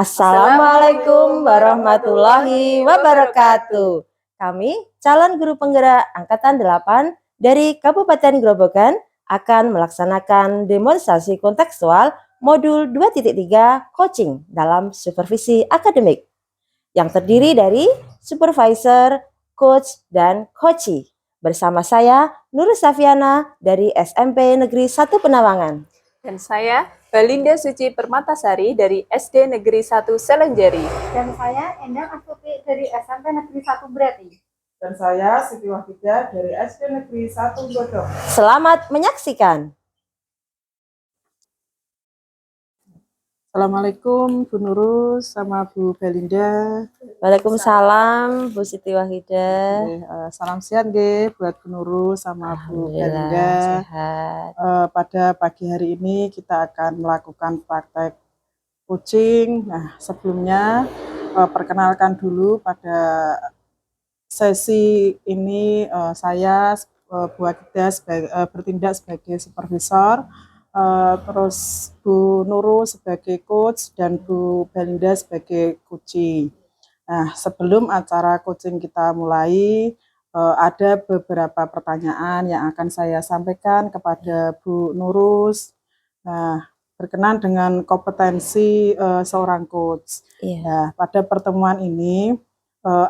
Assalamualaikum warahmatullahi wabarakatuh. Kami calon guru penggerak Angkatan 8 dari Kabupaten Grobogan akan melaksanakan demonstrasi kontekstual modul 2.3 coaching dalam supervisi akademik yang terdiri dari supervisor, coach, dan coachee. Bersama saya Nur Safiana dari SMP Negeri 1 Penawangan. Dan saya Balinda Suci Permatasari dari SD Negeri 1 Selenjeri. Dan saya Endang Astuti dari SMP Negeri 1 Breti. Dan saya Siti Wahidah dari SD Negeri 1 Godong. Selamat menyaksikan. Assalamualaikum Bu Nurus sama Bu Belinda. Waalaikumsalam Bu Siti Wahidah. Salam sehat buat Bu Nurus sama Bu Belinda. Sehat. Pada pagi hari ini kita akan melakukan praktek coaching. Nah, sebelumnya perkenalkan dulu pada sesi ini saya Bu Wahidah bertindak sebagai supervisor. Terus Bu Nurus sebagai coach dan Bu Belinda sebagai coachee. Nah, sebelum acara coaching kita mulai, ada beberapa pertanyaan yang akan saya sampaikan kepada Bu Nurus. Nah, berkenaan dengan kompetensi seorang coach. Nah, pada pertemuan ini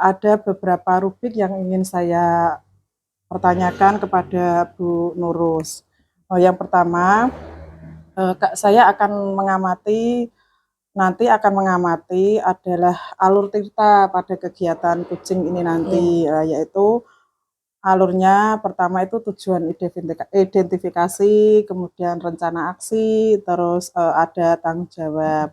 ada beberapa rubrik yang ingin saya pertanyakan kepada Bu Nurus. Yang pertama, saya akan nanti akan mengamati adalah alur tirta pada kegiatan coaching ini nanti, yaitu alurnya pertama itu tujuan identifikasi, kemudian rencana aksi, terus ada tanggung jawab.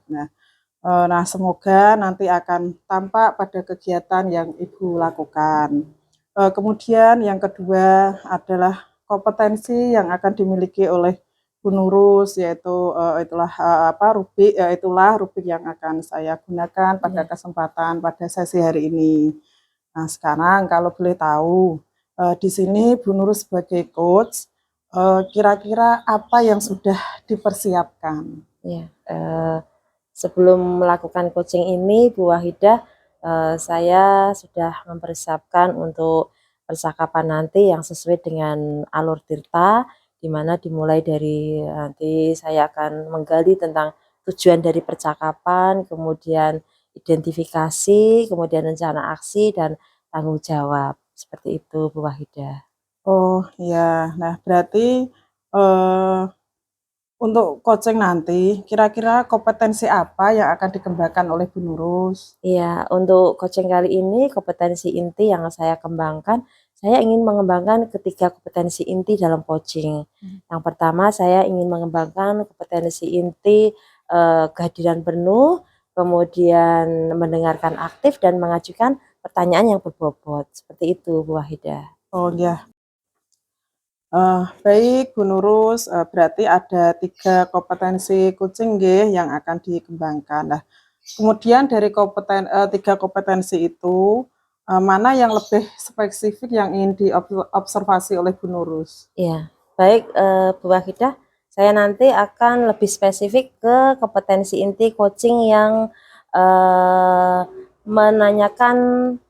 Nah, semoga nanti akan tampak pada kegiatan yang Ibu lakukan. Kemudian yang kedua adalah kompetensi yang akan dimiliki oleh Bu Nurus, yaitu itulah rubrik yang akan saya gunakan pada kesempatan pada sesi hari ini. Nah, sekarang kalau boleh tahu, di sini Bu Nurus sebagai coach, kira-kira apa yang sudah dipersiapkan? Sebelum melakukan coaching ini, Bu Wahidah, saya sudah mempersiapkan untuk percakapan nanti yang sesuai dengan alur tirta, di mana dimulai dari nanti saya akan menggali tentang tujuan dari percakapan, kemudian identifikasi, kemudian rencana aksi, dan tanggung jawab. Seperti itu, Bu Wahidah. Oh ya, nah berarti untuk coaching nanti, kira-kira kompetensi apa yang akan dikembangkan oleh Bu Nurus? Iya, untuk coaching kali ini kompetensi inti yang saya kembangkan, saya ingin mengembangkan ketiga kompetensi inti dalam coaching. Yang pertama, saya ingin mengembangkan kompetensi inti kehadiran penuh, kemudian mendengarkan aktif dan mengajukan pertanyaan yang berbobot. Seperti itu, Bu Wahidah. Oh ya. Baik Bu Nurus, berarti ada 3 kompetensi coaching yang akan dikembangkan. Nah, kemudian dari 3 kompetensi itu, mana yang lebih spesifik yang ingin diobservasi oleh Bu Nurus? Iya, baik Bu Wahidah, saya nanti akan lebih spesifik ke kompetensi inti coaching yang menanyakan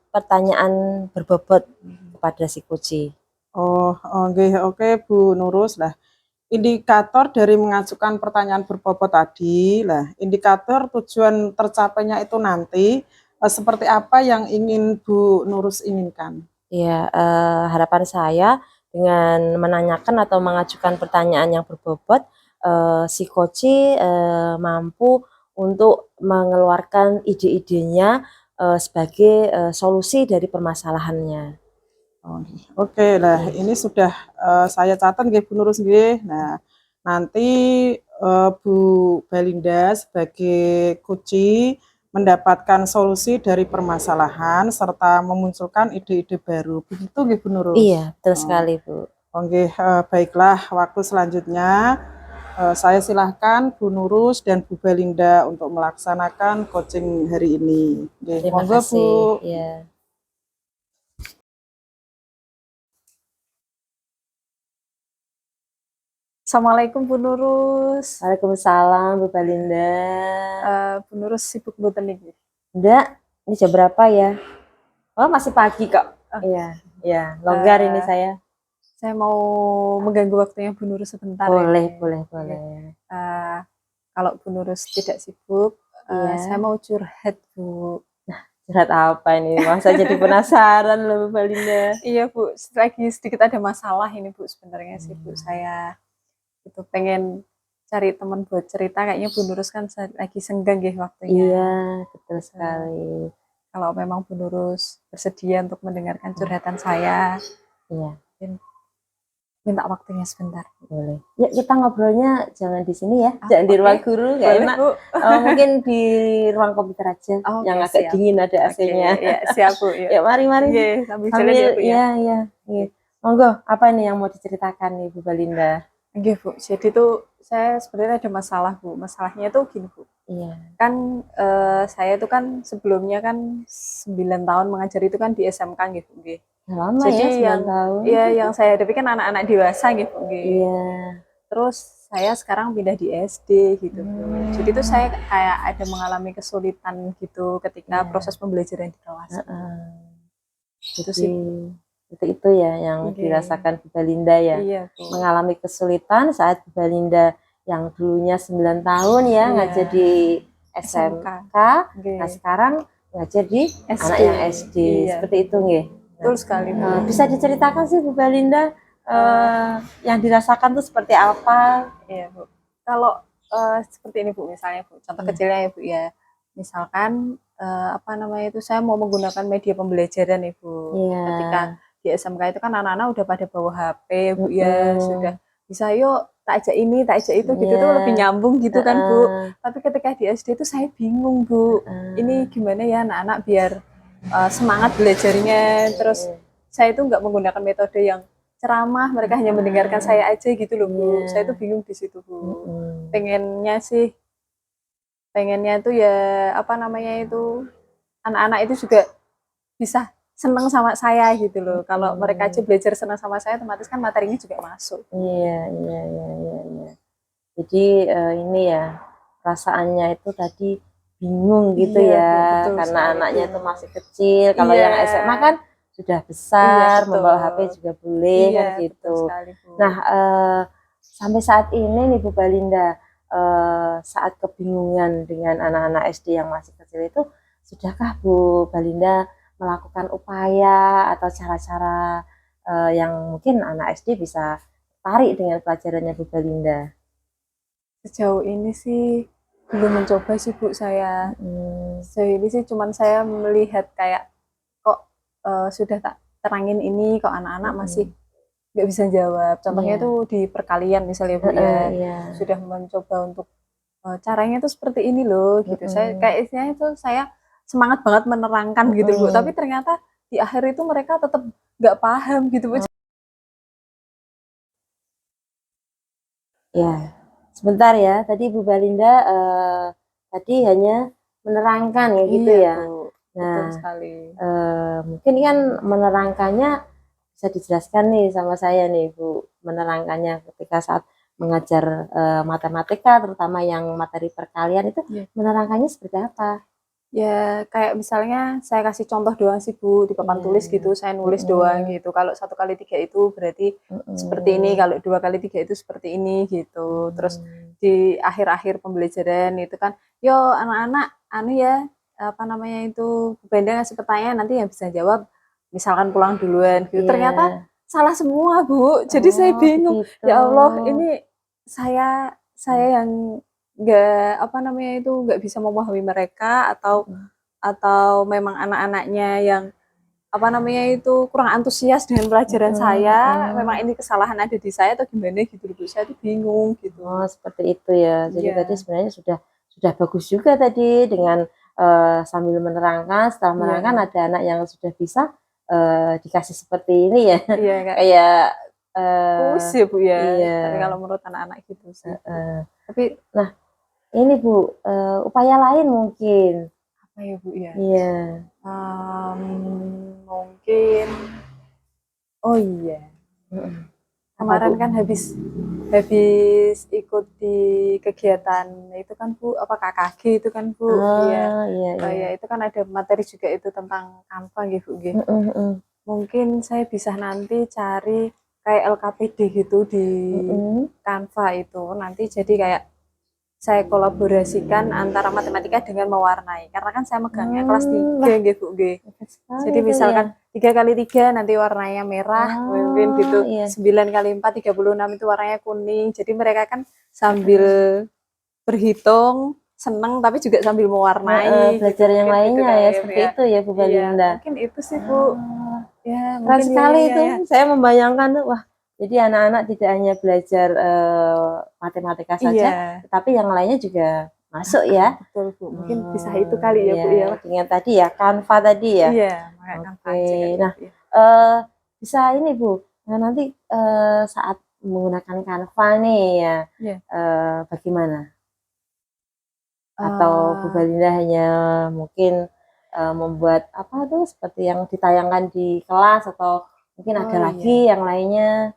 pertanyaan berbobot kepada si coachee. Oke Bu Nurus. Lah, indikator dari mengajukan pertanyaan berbobot tadi, indikator tujuan tercapainya itu nanti seperti apa yang ingin Bu Nurus inginkan? Ya, harapan saya dengan menanyakan atau mengajukan pertanyaan yang berbobot, si coachee mampu untuk mengeluarkan ide-idenya sebagai solusi dari permasalahannya. Oke, nah ini sudah saya catat Bu Nurus. Nah, nanti Bu Belinda sebagai coachee mendapatkan solusi dari permasalahan serta memunculkan ide-ide baru. Begitu Bu Nurus? Iya, betul sekali Bu. Oke, baiklah, waktu selanjutnya saya silahkan Bu Nurus dan Bu Belinda untuk melaksanakan coaching hari ini. Terima monggo, kasih. Bu. Ya. Assalamualaikum Bu Nurus. Waalaikumsalam Bu Balinda. Bu Nurus sibuk mboten niki? Enggak, ini jam berapa ya? Oh, masih pagi kok. Iya, iya, longgar ini saya. Saya mau mengganggu waktunya Bu Nurus sebentar Boleh, ini. boleh, boleh. Kalau Bu Nurus tidak sibuk, Iya. saya mau curhat Bu. Curhat apa ini? Masa jadi penasaran loh Bu Balinda. Iya Bu, lagi sedikit ada masalah ini Bu sebenarnya sih Bu. Saya itu pengen cari teman buat cerita, kayaknya Bu Nurus kan lagi senggang ya waktunya. Iya, betul sekali. Kalau memang Bu Nurus bersedia untuk mendengarkan curhatan saya, Iya, minta waktunya sebentar. boleh. Yuk kita ngobrolnya jangan di sini ya, jangan di Oke. ruang guru, nggak Boleh enak. Bu. Mungkin di ruang komputer aja, Oke, yang agak siap. dingin ada AC-nya. Oke, ya, siap Bu. Ya. Ya, mari. Iya, sambil jalan ya Bu ya. Iya. Monggo, apa nih yang mau diceritakan nih Bu Balinda? Oke Bu, jadi tuh saya sebenarnya ada masalah Bu. Masalahnya tuh gini Bu. Iya. Kan saya tuh kan sebelumnya kan 9 tahun mengajar itu kan di SMK gitu. Nggih. Lama Jadi ya, 9 tahun. ya yang saya hadapi kan anak-anak dewasa gitu. Nggih. Iya. Terus saya sekarang pindah di SD gitu Bu. Jadi tuh saya kayak ada mengalami kesulitan gitu ketika proses pembelajaran di kelas. Itu sih. Itu ya yang dirasakan Bu Balinda ya. Iya Bu. Mengalami kesulitan saat Bu Balinda yang dulunya 9 tahun ya ngajar di SMK. Nah, sekarang ngajar di anak yang SD. Seperti itu nggih. Betul sekali Bu. Bisa diceritakan sih Bu Balinda yang dirasakan tuh seperti apa? Iya Bu. Kalau seperti ini Bu, misalnya Bu, contoh kecilnya ya Bu ya. Misalkan apa namanya itu saya mau menggunakan media pembelajaran ya Bu. Iya. Ketika di SMK itu kan anak-anak udah pada bawa HP Bu ya, sudah bisa yuk tak ajak ini, tak ajak itu gitu tuh lebih nyambung gitu kan Bu. Tapi ketika di SD itu saya bingung Bu. Ini gimana ya anak-anak biar semangat belajarnya, terus saya itu nggak menggunakan metode yang ceramah, mereka hanya mendengarkan saya aja gitu loh Bu. Saya tuh bingung di situ Bu. Pengennya tuh ya apa namanya itu anak-anak itu juga bisa seneng sama saya gitu loh. Kalau mereka aja belajar senang sama saya, otomatis kan materinya juga masuk. Iya. Jadi ini ya perasaannya itu tadi bingung gitu ya, betul karena sekali. anaknya itu masih kecil. Kalau yang SMA kan sudah besar, membawa HP juga boleh kan gitu. Sekali, Bu. Nah, sampai saat ini nih Bu Balinda, saat kebingungan dengan anak-anak SD yang masih kecil itu, sudahkah Bu Balinda melakukan upaya atau cara-cara yang mungkin anak SD bisa tertarik dengan pelajarannya Bu Balinda? Sejauh ini sih belum mencoba sih Bu saya. Sejauh ini sih cuman saya melihat kayak kok sudah tak terangin ini kok anak-anak masih nggak bisa jawab. Contohnya itu di perkalian misalnya Bu ya. Sudah mencoba untuk caranya itu seperti ini loh gitu. Saya kayak istilahnya itu saya semangat banget menerangkan gitu Bu. Tapi ternyata di akhir itu mereka tetap nggak paham gitu Bu. Ya, sebentar ya. Tadi Bu Balinda tadi hanya menerangkan ya gitu ya. Bu. Nah, betul sekali. Mungkin kan menerangkannya bisa dijelaskan nih sama saya nih Bu, menerangkannya ketika saat mengajar matematika, terutama yang materi perkalian itu menerangkannya seperti apa? Ya kayak misalnya saya kasih contoh doang sih Bu di papan tulis gitu, saya nulis doang gitu. Kalau 1 kali 3 itu berarti seperti ini, kalau 2 kali 3 itu seperti ini gitu. Terus di akhir-akhir pembelajaran itu kan, yo anak-anak anu ya apa namanya itu Bu Benda ngasih pertanyaan nanti yang bisa jawab misalkan pulang duluan gitu. Ternyata salah semua Bu. Jadi saya bingung. Begitu. Ya Allah, ini saya yang nggak apa namanya itu nggak bisa memahami mereka atau memang anak-anaknya yang apa namanya itu kurang antusias dengan pelajaran saya, memang ini kesalahan ada di saya atau gimana gitu Bu. Saya tuh bingung gitu. Oh, seperti itu ya. Jadi tadi sebenarnya sudah bagus juga tadi dengan sambil menerangkan, setelah menerangkan ada anak yang sudah bisa dikasih seperti ini ya. Iya, kayak push ya Bu ya. Iya. Tapi kalau menurut anak-anak gitu sih. Tapi nah, ini Bu, upaya lain mungkin. apa ya Bu ya? Iya. Mungkin oh iya. Kemarin kan habis habis ikut di kegiatan itu kan Bu, apa KKG itu kan Bu. Iya. Iya, Oh iya. ya, itu kan ada materi juga itu tentang Canva nggih Bu nggih. Mm, mm, mm. Mungkin saya bisa nanti cari kayak LKPD gitu di Mm-mm. Canva itu. Nanti jadi kayak saya kolaborasikan antara matematika dengan mewarnai. Karena kan saya megangnya kelas Wah, 3 nggih Bu nggih. hebat sekali Jadi itu ya. misalkan 3 kali 3 nanti warnanya merah, mungkin gitu. Iya. 9 kali 4 36 itu warnanya kuning. Jadi mereka kan sambil berhitung, seneng tapi juga sambil mewarnai Belajar gitu. yang Mungkin gitu lainnya kali ya, Bu seperti ya. itu ya Bu Iya, Balinda. mungkin itu sih Bu. Ya, Keren mungkin sekali ya, itu. ya. Saya membayangkan tuh, wah, jadi anak-anak tidak hanya belajar matematika saja, Iya, tetapi yang lainnya juga masuk ya. betul Bu. Mungkin bisa itu kali ya Bu Iya, ya. dengan tadi ya, Canva tadi ya. Iya, pakai Canva Oke, aja kali nah Bu ya. eh bisa ini Bu, nah, nanti saat menggunakan Canva nih ya, Iya. bagaimana? Atau Bu Balinda hanya mungkin membuat apa tuh seperti yang ditayangkan di kelas atau mungkin ada Oh, lagi yang lainnya?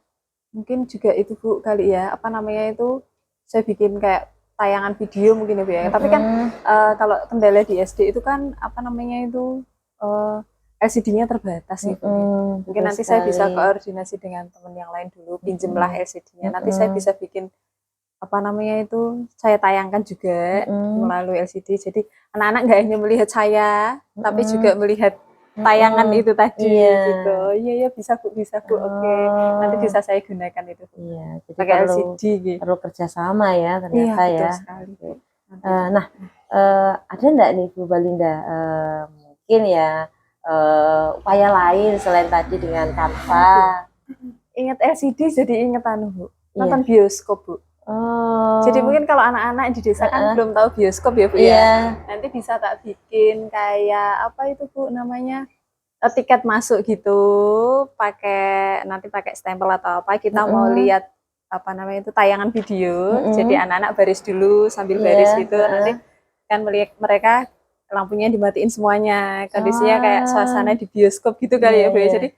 mungkin juga itu Bu kali ya, apa namanya itu, saya bikin kayak tayangan video mungkin ya Bu ya. Tapi kan kalau kendala di SD itu kan apa namanya itu LCD-nya terbatas gitu. Mungkin nanti saya bisa koordinasi dengan teman yang lain dulu, pinjemlah LCD-nya. Nanti saya bisa bikin apa namanya itu, saya tayangkan juga melalui LCD. Jadi anak-anak nggak hanya melihat saya, tapi juga melihat tayangan itu tadi gitu. Iya ya, bisa Bu, bisa Bu. Oke. Nanti bisa saya gunakan itu. Iya, jadi Pakai perlu LCD gitu. perlu kerjasama ya Iya, ternyata betul ya. sekali. Oke. Nanti Nah, ada enggak nih Bu Balinda mungkin ya upaya lain selain tadi dengan Canva? ingat LCD jadi inget anu Bu, Iya. nonton bioskop Bu. Oh, Jadi mungkin kalau anak-anak di desa kan belum tahu bioskop ya Bu ya. iya. Nanti bisa tak bikin kayak apa itu Bu namanya, tiket masuk gitu, nanti pakai stempel atau apa, kita mau lihat apa namanya itu tayangan video. Jadi anak-anak baris dulu sambil baris gitu, nanti kan mereka lampunya dimatiin semuanya, kondisinya kayak suasana di bioskop gitu kali ya Bu ya. Jadi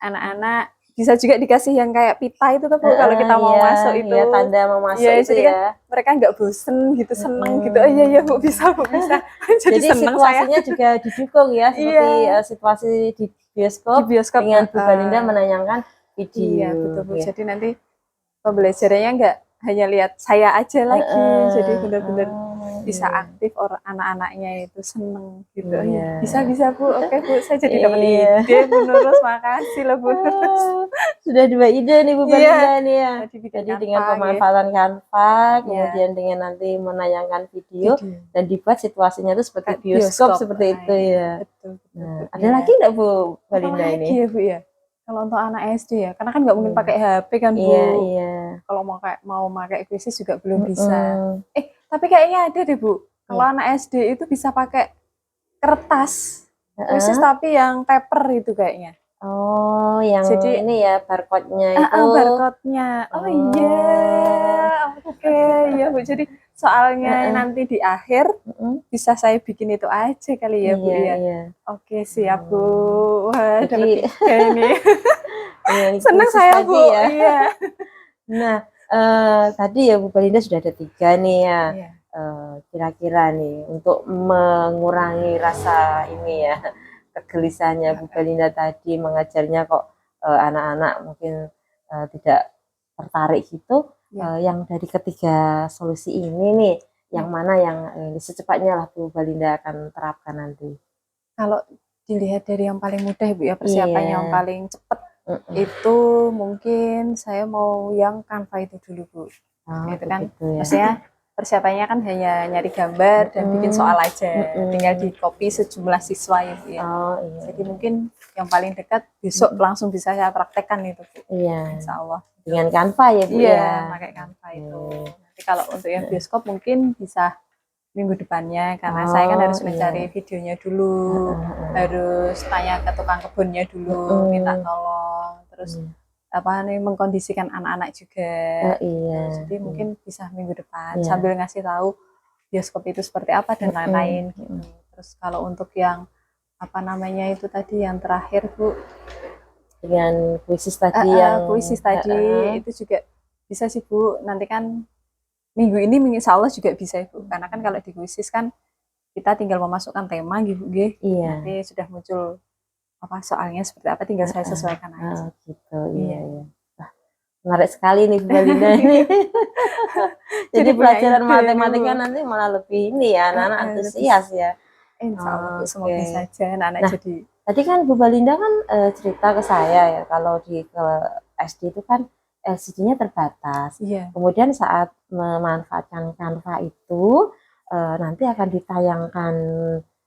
anak-anak bisa juga dikasih yang kayak pita itu tuh Bu, kalau kita mau masuk itu. Iya, tanda mau masuk Iya, itu jadi kan ya. mereka nggak bosen gitu, seneng gitu. Oh iya iya Bu, bisa Bu, bisa. Jadi seneng saya situasinya juga didukung ya, seperti Iya. situasi di di bioskop bioskop. dengan Bu Balinda menayangkan video. Iya betul Bu. Ya. Jadi nanti pembelajarannya nggak hanya lihat saya aja lagi, jadi benar-benar bisa aktif anak-anaknya itu seneng gitu. Iya. Bisa Bu. Oke Bu, saya jadi dapat Iya. ide Bu Nurus. Makasih loh Bu Nurus. Sudah 2 ide nih Bu Balinda nih ya. Jadi dengan Canva, pemanfaatan Canva, Iya. kemudian dengan nanti menayangkan video dan dibuat situasinya itu seperti Kayak bioskop bioskop. seperti itu ya. Betul. Nah, ada lagi nggak Bu Balinda Apa ini? lagi ya Bu ya? Kalau untuk anak SD ya, karena kan nggak mungkin pakai HP kan Bu. Iya, iya. Kalau mau pakai kuisis juga belum bisa. Tapi kayaknya ada deh Bu. Kalau anak SD itu bisa pakai kertas kuisis tapi yang paper itu kayaknya. Oh, yang Jadi ini ya barcode-nya itu. Barcode-nya. Oh iya. Oke, ya Bu. Jadi soalnya nanti di akhir bisa saya bikin itu aja kali ya Bu Iya, ya. iya. Oke, siap Bu. Wah, Jadi dapat ide nih. dengan Senang kuisis saya tadi Bu. ya. Iya. Nah, tadi ya Bu Balinda sudah ada 3 nih ya. Iya. Kira-kira nih untuk mengurangi rasa ini ya kegelisahannya Bu Balinda tadi mengajarnya kok anak-anak mungkin tidak tertarik gitu. Yang dari ketiga solusi ini nih, yang mana yang secepatnya lah Bu Balinda akan terapkan nanti? Kalau dilihat dari yang paling mudah Bu ya, persiapannya yang paling cepat itu mungkin saya mau yang Canva itu dulu Bu. Itu kan ya. maksudnya persiapannya kan hanya nyari gambar dan bikin soal aja, tinggal di copy sejumlah siswa ya Bu ya. Jadi mungkin yang paling dekat besok langsung bisa saya praktekkan itu Bu. Iya. Insya Allah. Dengan Canva ya Bu iya, ya. pakai Canva itu. Nanti kalau untuk yang bioskop mungkin bisa minggu depannya, karena saya kan harus mencari videonya dulu, harus tanya ke tukang kebunnya dulu, minta tolong, terus apa nih mengkondisikan anak-anak juga. Jadi mungkin bisa minggu depan sambil ngasih tahu bioskop itu seperti apa dan lain-lain gitu. Terus kalau untuk yang apa namanya itu tadi yang terakhir Bu, dengan kuisis tadi yang kuisis tadi itu juga bisa sih Bu, nanti kan minggu ini insya Allah juga bisa Ibu, karena kan kalau di kuisis kan kita tinggal memasukkan tema gitu, Iya. nanti sudah muncul apa soalnya seperti apa, tinggal saya sesuaikan aja. Gitu, iya, Iya. iya. Wah, menarik sekali nih Bu Balinda ini. Jadi punya pelajaran ide matematika nih, Bu. nanti malah lebih ini ya, anak-anak Lebih- antusias ya. Insya Allah Bu, Oke. semoga saja anak-anak Nah, jadi tadi kan Bu Balinda kan cerita ke saya ya, kalau ke SD itu kan LCD-nya terbatas. iya. Kemudian saat memanfaatkan Canva itu nanti akan ditayangkan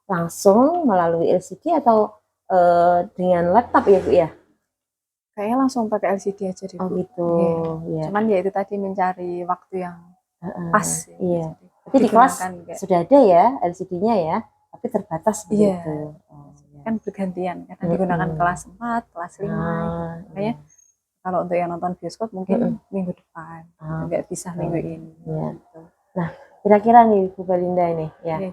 langsung melalui LCD atau dengan laptop ya Bu ya? Kayaknya langsung pakai LCD aja deh Oh Bu. gitu, Iya. ya. Cuman ya itu tadi mencari waktu yang pas. Iya. Jadi Tapi di kelas digunakan kayak- sudah ada ya LCD-nya ya, tapi terbatas seperti Iya. itu. Oh, ya. kan bergantian, karena digunakan kelas 4, kelas 5. Ah, Makanya kalau untuk yang nonton bioskop mungkin minggu depan, Ah, nggak bisa minggu ini. Iya. Gitu. Kira-kira nih Bu Balinda ini ya, Oke.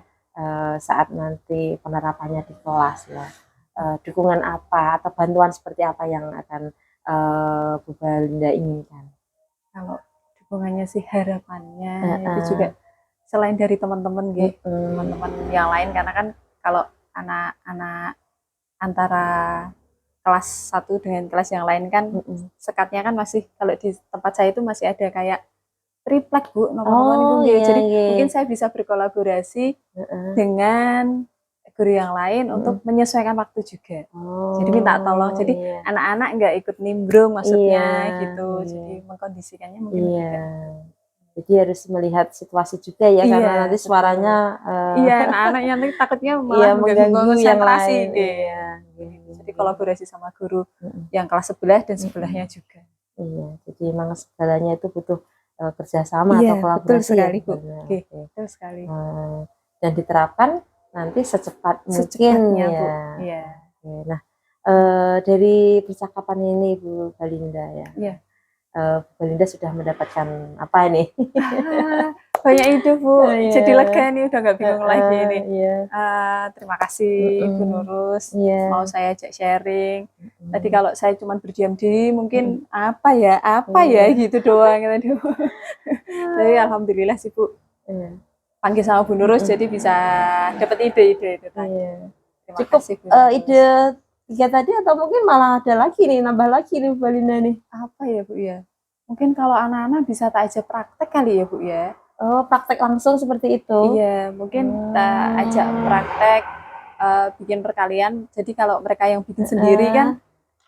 saat nanti penerapannya di kelas ya, dukungan apa atau bantuan seperti apa yang akan Bu Balinda inginkan? Kalau dukungannya sih harapannya itu juga selain dari teman-teman teman-teman yang lain, karena kan kalau anak-anak antara kelas 1 dengan kelas yang lain kan sekatnya kan masih, kalau di tempat saya itu masih ada kayak triplek Bu, nomor-nomor itu iya, jadi iya. mungkin saya bisa berkolaborasi dengan guru yang lain untuk menyesuaikan waktu juga. Jadi minta tolong, jadi iya. anak-anak nggak ikut nimbrung maksudnya Iya, gitu, iya. jadi mengkondisikannya mungkin Iya. tidak. Jadi harus melihat situasi juga ya, Iya, karena nanti betul. suaranya Iya, anak-anak yang nanti takutnya iya, malah mengganggu yang konsentrasi lain. gitu. Iya. Jadi kolaborasi sama guru yang kelas sebelah dan sebelahnya juga. Iya, jadi memang segalanya itu butuh kerjasama Iya, atau kolaborasi betul sekali, ya, Bu. sebenarnya. Oke, Oke. betul sekali. Dan diterapkan nanti secepat mungkin Secepatnya, ya. Bu. Iya. Oke, nah, dari percakapan ini Bu Balinda ya. Iya. Bu Balinda sudah mendapatkan apa ini? Banyak ide Bu, Iya. jadi lega nih, udah nggak bingung lagi nih. Iya. Terima kasih Bu Nurus, Iya. mau saya ajak sharing. Tadi kalau saya cuma berdiam diri mungkin apa ya gitu doang tadi. Tapi alhamdulillah sih Bu, panggil sama Bu Nurus jadi bisa dapat ide-ide itu tadi. Iya. Terima Cukup kasih Bu Nurus. ide 3 tadi atau mungkin malah ada lagi nih, nambah lagi nih Bu Balinda nih? Apa ya Bu ya? Mungkin kalau anak-anak bisa tak ajak praktek kali ya Bu ya. Oh, praktek langsung seperti itu? Iya, mungkin kita ajak praktek, bikin perkalian. Jadi kalau mereka yang bikin sendiri kan,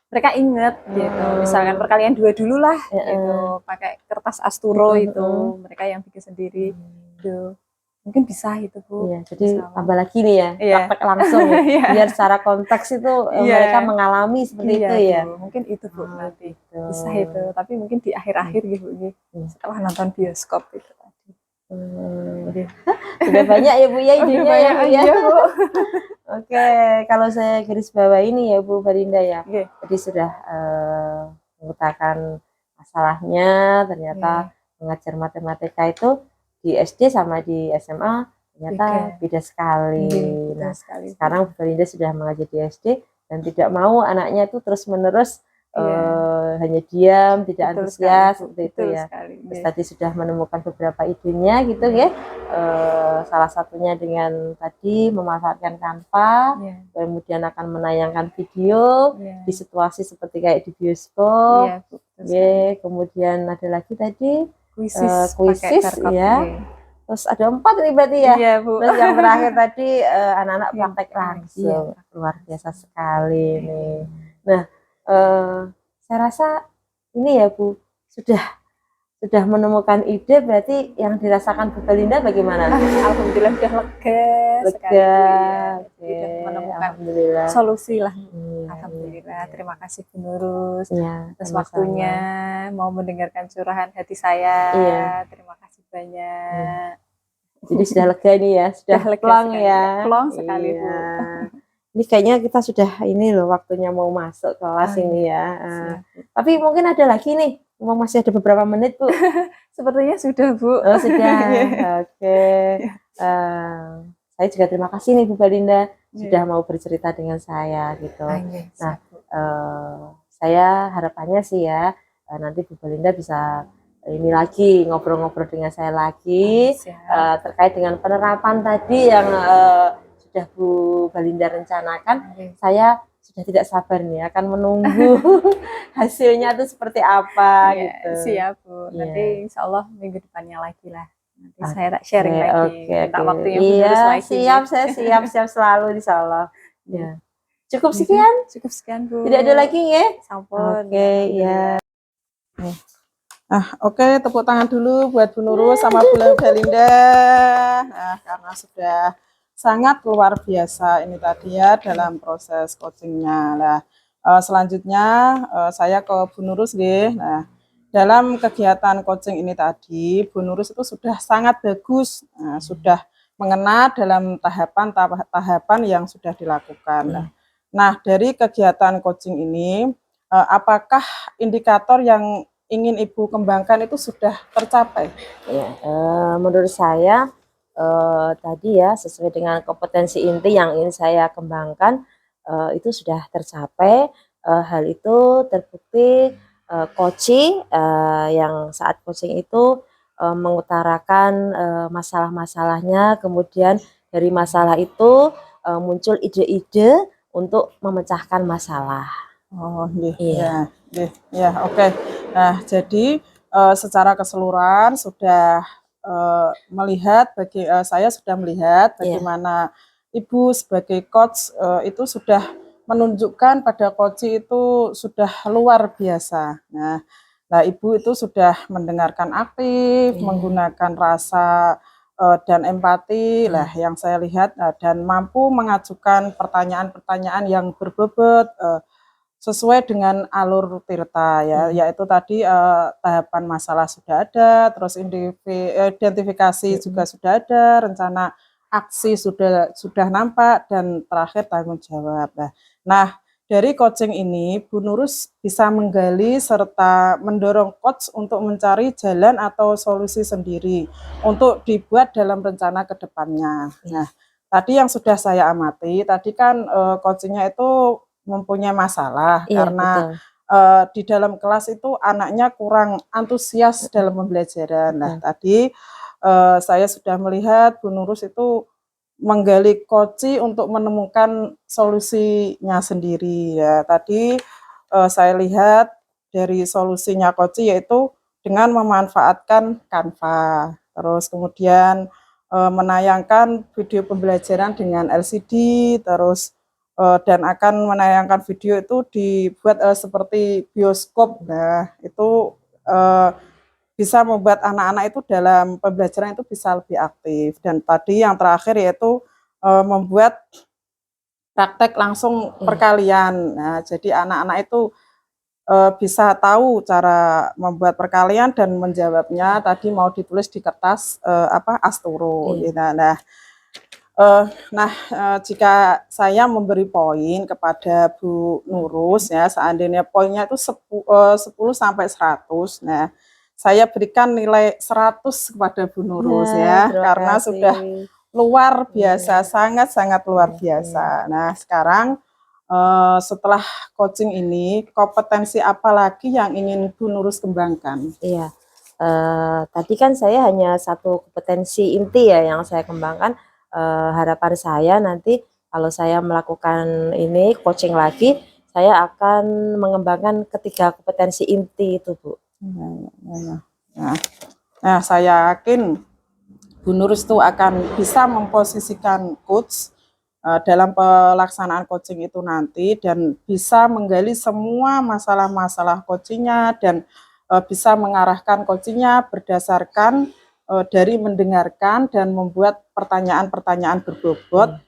mereka inget gitu. Misalkan perkalian 2 dulu lah, gitu. Pakai kertas asturo itu, mereka yang bikin sendiri. Gitu. Mungkin bisa itu Bu. Iya, jadi Insya Allah. tambah lagi nih ya, Iya. praktek langsung ya. Iya. Biar secara konteks itu Iya. mereka mengalami seperti Iya, itu ya. Bu. Mungkin itu Bu nanti. Gitu. Bisa itu, tapi mungkin di akhir-akhir gitu setelah nonton bioskop itu tadi. Sudah banyak ya Bu ya idenya ya Bu ya. Iya, Bu. Oke, kalau saya garis bawah ini ya Bu Balinda ya. Oke. Jadi sudah mengutarakan masalahnya, ternyata mengajar matematika itu di SD sama di SMA ternyata beda sekali. Nah, sekarang Bu Balinda sudah mengajar di SD dan tidak mau anaknya itu terus-menerus hanya diam, tidak antusias seperti itu ya. Terus tadi sudah menemukan beberapa idenya gitu ya. Salah satunya dengan tadi memanfaatkan Canva, kemudian akan menayangkan video di situasi seperti kayak di bioskop. Kemudian ada lagi tadi kuisis ya. Terus ada 4 ini berarti ya. Iya, Bu. Terus yang terakhir tadi anak-anak praktek langsung. Luar biasa sekali nih. Nah, saya rasa ini ya Bu, sudah menemukan ide, berarti yang dirasakan Bu Balinda bagaimana? Alhamdulillah sudah lega sekali. Sudah menemukan solusi lah. Alhamdulillah. Terima kasih Bu Nurus atas waktunya, mau mendengarkan curahan hati saya. Terima kasih banyak. Jadi sudah lega nih ya, sudah plong ya. Plong sekali Bu. Ini kayaknya kita sudah ini loh, waktunya mau masuk kelas ini ya. Tapi mungkin ada lagi nih, masih ada beberapa menit Bu. Sepertinya sudah Bu. Oh sudah, oke. Saya juga terima kasih nih Bu Balinda sudah mau bercerita dengan saya gitu. Nah, saya harapannya sih ya nanti Bu Balinda bisa ini lagi ngobrol-ngobrol dengan saya lagi Siap. terkait dengan penerapan tadi yang sudah Bu Balinda rencanakan. Oke. Saya sudah tidak sabar nih akan menunggu hasilnya itu seperti apa Ya, gitu. siap Bu. Iya. Nanti insya Allah minggu depannya lagi lah. Nanti Oke, saya tak sharing lagi. Oke, Minta oke. waktunya Bu Iya, Nurus lagi. siap, saya siap selalu insya Allah. Ya. Cukup Mhm. sekian, Cukup sekian Bu. tidak ada lagi ya? Sampun. Oke, ya. Oke, tepuk tangan dulu buat Bu Nurus sama Bu Belinda. Nah, karena sudah sangat luar biasa ini tadi ya dalam proses coachingnya. Nah, selanjutnya saya ke Bu Nurus deh. Nah, dalam kegiatan coaching ini tadi, Bu Nurus itu sudah sangat bagus, sudah mengena dalam tahapan yang sudah dilakukan. Nah, dari kegiatan coaching ini, apakah indikator yang ingin Ibu kembangkan itu sudah tercapai? Ya, menurut saya tadi ya sesuai dengan kompetensi inti yang ingin saya kembangkan itu sudah tercapai. Hal itu terbukti coaching yang saat coaching itu mengutarakan masalah-masalahnya, kemudian dari masalah itu muncul ide-ide untuk memecahkan masalah. Oh, iya, Iya. ya, oke. Nah, jadi secara keseluruhan sudah saya sudah melihat Iya. bagaimana Ibu sebagai coach itu sudah menunjukkan pada coach itu sudah luar biasa. Nah, Ibu itu sudah mendengarkan aktif, Iya. menggunakan rasa dan empati lah yang saya lihat dan mampu mengajukan pertanyaan-pertanyaan yang berbobot sesuai dengan alur tirta ya, yaitu tadi tahapan masalah sudah ada, terus identifikasi juga sudah ada, rencana aksi sudah nampak, dan terakhir tanggung jawab. Nah, dari coaching ini Bu Nurus bisa menggali serta mendorong coach untuk mencari jalan atau solusi sendiri untuk dibuat dalam rencana ke depannya. Nah, tadi yang sudah saya amati, tadi kan coachingnya itu mempunyai masalah karena di dalam kelas itu anaknya kurang antusias dalam pembelajaran. Nah, tadi saya sudah melihat Bu Nurus itu menggali koci untuk menemukan solusinya sendiri ya. Tadi saya lihat dari solusinya koci yaitu dengan memanfaatkan Canva. Terus kemudian menayangkan video pembelajaran dengan LCD, terus dan akan menayangkan video itu dibuat seperti bioskop. Nah, itu bisa membuat anak-anak itu dalam pembelajaran itu bisa lebih aktif. Dan tadi yang terakhir yaitu membuat praktek langsung perkalian. Nah, jadi anak-anak itu bisa tahu cara membuat perkalian dan menjawabnya tadi mau ditulis di kertas asturo. Nah, jika saya memberi poin kepada Bu Nurus ya, seandainya poinnya itu 10 sampai 100. Nah, saya berikan nilai 100 kepada Bu Nurus ya, karena sudah luar biasa, sangat-sangat luar biasa. Nah, sekarang setelah coaching ini, kompetensi apa lagi yang ingin Bu Nurus kembangkan? Iya, tadi kan saya hanya satu kompetensi inti ya yang saya kembangkan. Harapan saya nanti kalau saya melakukan ini coaching lagi, saya akan mengembangkan ketiga kompetensi inti itu, Bu. Nah, saya yakin Bu Nurus itu akan bisa memposisikan coach dalam pelaksanaan coaching itu nanti dan bisa menggali semua masalah-masalah coachingnya dan bisa mengarahkan coachingnya berdasarkan dari mendengarkan dan membuat pertanyaan-pertanyaan berbobot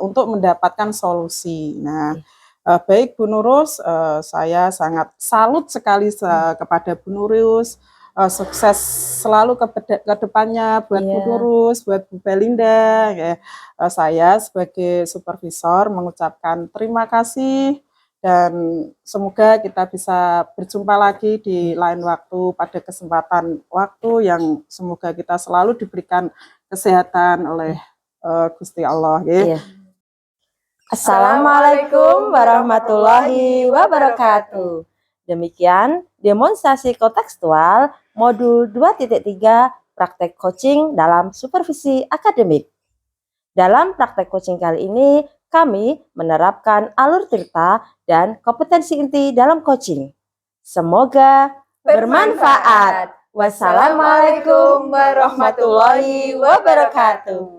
untuk mendapatkan solusi. Nah, baik Bu Nurus, saya sangat salut sekali kepada Bu Nurus. Sukses selalu ke depannya buat Bu Nurus, buat Bu Belinda. Ya. Saya sebagai supervisor mengucapkan terima kasih dan semoga kita bisa berjumpa lagi di lain waktu pada kesempatan waktu yang semoga kita selalu diberikan kesehatan oleh Gusti Allah. Ya. Assalamualaikum warahmatullahi wabarakatuh. Demikian demonstrasi kontekstual modul 2.3 praktek coaching dalam supervisi akademik. Dalam praktek coaching kali ini, kami menerapkan alur cerita dan kompetensi inti dalam coaching. Semoga bermanfaat. Wassalamualaikum warahmatullahi wabarakatuh.